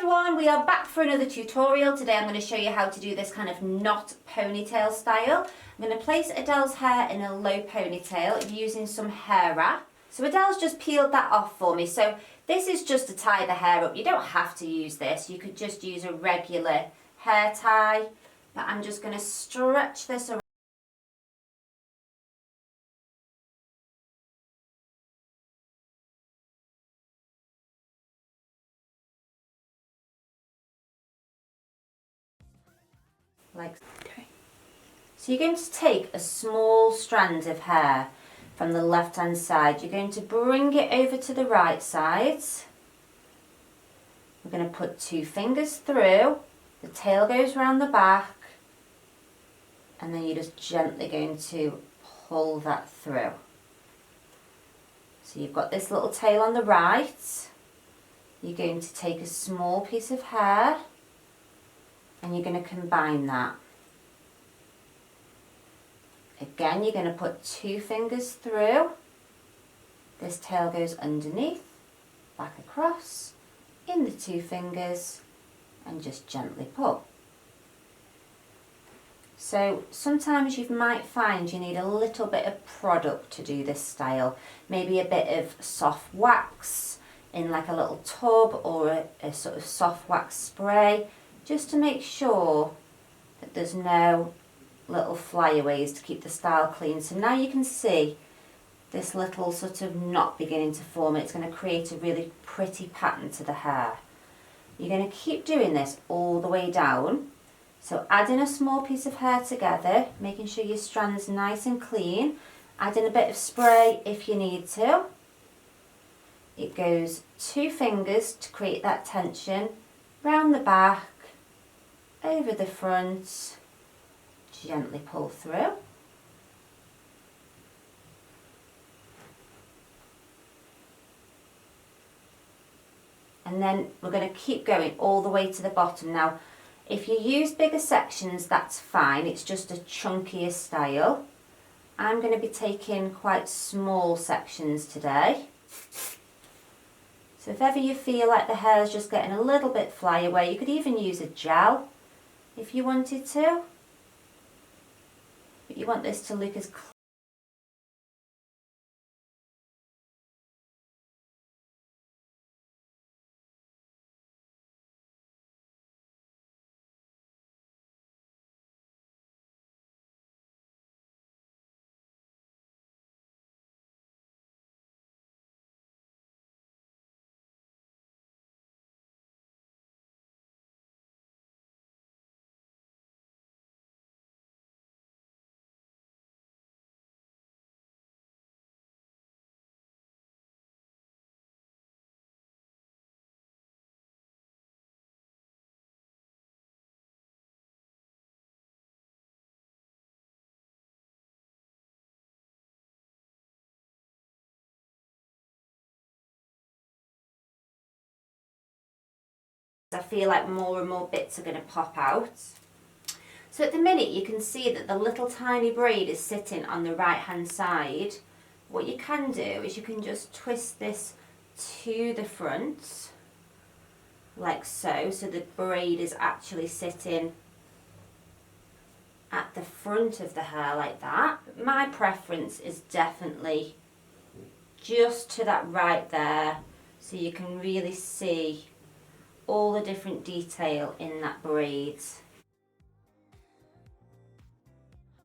everyone, we are back for another tutorial. Today I'm going to show you how to do this kind of knot ponytail style. I'm going to place Adele's hair in a low ponytail using some hair wrap. So Adele's just peeled that off for me. So this is just to tie the hair up. You don't have to use this. You could just use a regular hair tie. But I'm just going to stretch this around. Like okay. So you're going to take a small strand of hair from the left hand side. You're going to bring it over to the right side. We're going to put 2 fingers through. The tail goes round the back, and then you're just gently going to pull that through. So you've got this little tail on the right. You're going to take a small piece of hair and you're going to combine that. Again, you're going to put 2 fingers through. This tail goes underneath, back across, in the 2 fingers, and just gently pull. So sometimes you might find you need a little bit of product to do this style. Maybe a bit of soft wax in like a little tub, or a sort of soft wax spray, just to make sure that there's no little flyaways to keep the style clean. So now you can see this little sort of knot beginning to form. It's going to create a really pretty pattern to the hair. You're going to keep doing this all the way down. So adding a small piece of hair together, making sure your strand's nice and clean. Adding a bit of spray if you need to. It goes 2 fingers to create that tension, round the back, over the front, gently pull through. And then we're going to keep going all the way to the bottom. Now, if you use bigger sections, that's fine. It's just a chunkier style. I'm going to be taking quite small sections today. So if ever you feel like the hair is just getting a little bit flyaway, you could even use a gel if you wanted to. But you want this to look as clean. I feel like more and more bits are going to pop out. So at the minute you can see that the little tiny braid is sitting on the right hand side. What you can do is you can just twist this to the front like so, so the braid is actually sitting at the front of the hair like that. My preference is definitely just to that right there, so you can really see all the different detail in that braid.